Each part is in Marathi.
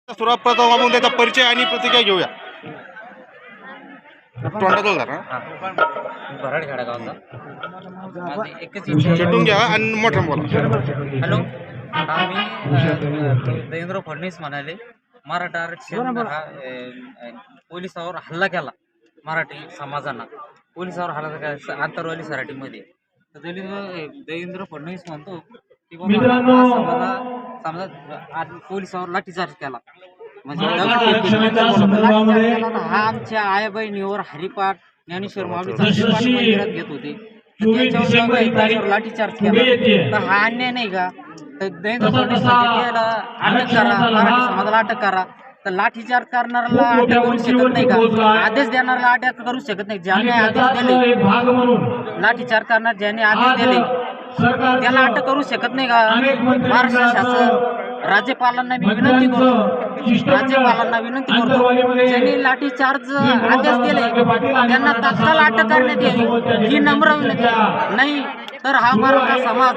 सर्वप्रथम आपण त्याचा परिचय आणि प्रतिक्रिया घेऊया. तोंडाजवळ धरा. भराड खेडेगावचा माझी एकच इच्छा आहे. चिटून घ्या आणि मोठं बोला. हॅलो, आम्ही देवेंद्र फडणवीस म्हणाले मराठा आरक्षण हा पोलिसावर हल्ला केला. मराठी समाजानं पोलिसावर हल्ला केला आंतरवाली सराटीमध्ये. तर देवेंद्र फडणवीस म्हणतो की बाबा समजा पोलिसावर लाठीचार्ज केला म्हणजे हा आमच्या आई बहिणीवर हरिपाठ ज्ञानेश्वर माऊलीचा हरिपाठ मंदिरात घेत होते त्याच्यावर लाठीचार्ज केला. तर हा अन्याय नाही का? तर देवेंद्र फडणवीस याला अटक करा, मराठी समाजाला अटक करा. तर लाठीचार्ज करणाऱ्याला अटक करू शकत नाही का? आदेश देणाऱ्याला अटक करू शकत नाही. ज्याने आदेश दिले लाठीचार्ज करणार, ज्याने आदेश दिले त्याला अटक करू शकत नाही का? महाराष्ट्र शासन राज्यपालांना मी विनंती करतो ज्यांनी लाठीचार्ज आदेश दिले त्यांना तात्काळ अटक करण्यात यावी ही नम्र विनंती. नाही तर हा मराठा समाज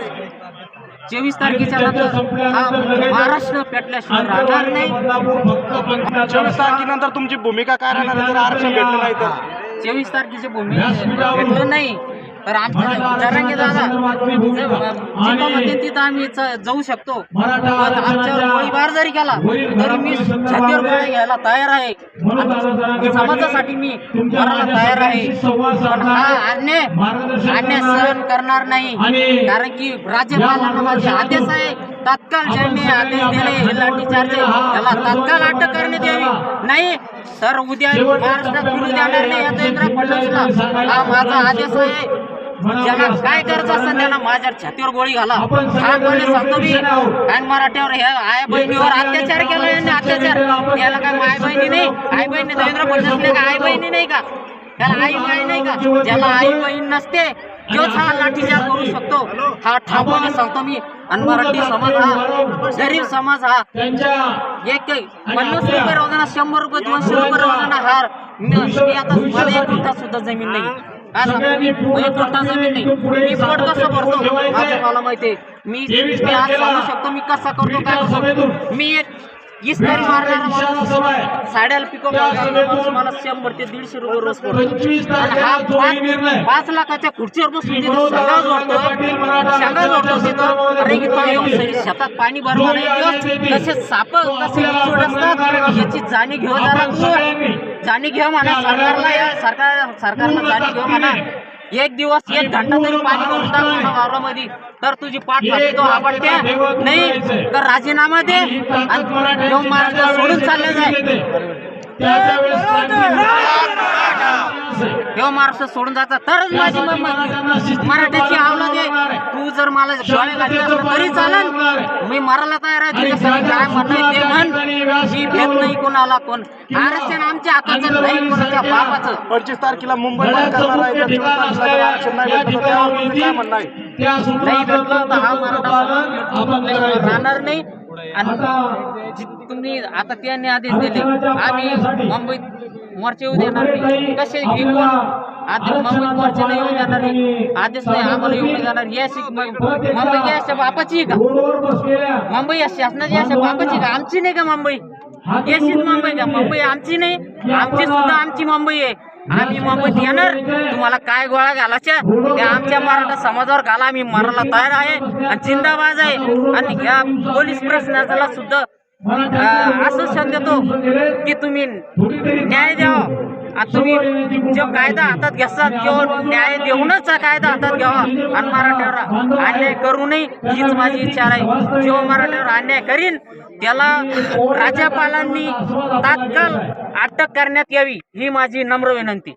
24 तारखेच्या नंतर हा महाराष्ट्र पेटल्याशिवाय राहणार नाही. 24 तारखेनंतर तुमची भूमिका काय राहणार जर आरक्षण भेटलं नाही तर? 24 तारखेची भूमिका भेटलं नाही तर आमच्या जरांगे दादा जिथं तिथं आम्ही जाऊ शकतो. आमच्यावर गोळीबार जरी केला तरी मी छातीवर गोळ्या घ्यायला तयार आहे. समाजासाठी मी मरायला तयार आहे. पण हा अन्याय सहन करणार नाही. कारण की राज्यपालांना माझे आदेश आहे तात्काळ ज्यांनी आदेश दिले लाठीचार्ज त्याला तात्काळ अटक करण्यात यावी. नाही तर उद्या महाराष्ट्रात फिरू देणार नाही. या देवेंद्र फडणवीसला हा माझा आदेश आहे. ज्याला काय करायचं असं त्याला माझ्या छातीवर गोळी घाला. हा गोळी सांगतो मी. आणि मराठ्यावर ह्या आई बहिणीवर अत्याचार केला यांनी. अत्याचार याला काय आई बहिणी नाही? आई बहिणी देवेंद्र फडणवीस का आई बहिणी नाही का? त्याला आई बहीण नाही का? ज्याला आई बहीण नसते तोच हा लाठीचार्ज करू शकतो. हा ठामपणे सांगतो मी. आणि मराठी समाज हा गरीब समाज हा एक 50 रुपये रोजाना 100 रुपये 200 रुपये रोजाना हार. मी आता मला 1 गुंठा सुद्धा जमीन नाही. काय सांगतो मी? 1 गुंठा जमीन नाही. मी पोट कसं भरतो माझं मला माहिती आहे. मी आज सांगू शकतो मी कसा करतो काय करतो. मी एक इस्त्री मारणारा माणूस साड्याला पिको मला 100 ते 150 रुपये रोज पडतो. आणि हा 5 लाखाच्या खुर्चीवर बसून तिथं शेंगा जोडतो तिथं. अरे इथं येऊन शेतात पाणी भरणार नाही. तसे साप कसे इचूड असतात याची जाणीव घेऊ जरा तू. जाणीव घेऊ म्हणा सरकारला जाणीव घेऊ म्हणा. 1 दिवस 1 घंटा तरी पाणी भरून टाकून वावरामध्ये तर तुझी पाठ तो आवडत्या नाही तर राजीनामा दे आणि महाराष्ट्र सोडून चालले जाय. महाराष्ट्र सोडून जाता तरच माझी मराठ्याची आवलाद आहे. तू जर मला डोळे घातले असलं तरी चालेल. मी मरायला तयार आहे. काय म्हणणं ते म्हण. मी भेट नाही कोणाला. कोण आरक्षण आमच्या हाताचं नाही कोणाच्या बापाचं. 25 तारखेला मुंबईमध्ये करणार आहे. 24 तारखेला आरक्षण नाही भेटलं त्यावर तुमचं काय म्हणणं आहे? नाही भेटलं तर हा मराठा राहणार नाही. आणि तुम्ही आता त्यांनी आदेश दिले आम्ही मुंबईत मोर्चे येऊ देणार नाही. कसे हे कोण आधी मुंबईत मोर्चे नाही येऊ देणार नाही. आदेश नाही आम्हाला येऊ नाही जाणार. याशी मुंबई याच्या बापाची का? मुंबई या शासनाची याच्या बापाची का? आमची नाही का मुंबई? याशीच मुंबई का? मुंबई आमची नाही. आमची सुद्धा आमची मुंबई आहे. आम्ही मुंबईत येणार. तुम्हाला काय गोळा घालायच्या त्या आमच्या मराठा समाजावर घाला. आम्ही मरायला तयार आहे आणि जिंदाबाद आहे. आणि या पोलीस प्रशासनाला सुद्धा असं संदेश देतो की तुम्ही न्याय द्यावा. आणि तुम्ही जो कायदा हातात घेतात तो न्याय देऊनच कायदा हातात घ्यावा. आणि मराठ्यावर अन्याय करू नये हीच माझी इच्छा आहे. जो मराठ्यावर अन्याय करीन त्याला राज्यपालांनी तात्काळ अटक करण्यात यावी ही माझी नम्र विनंती.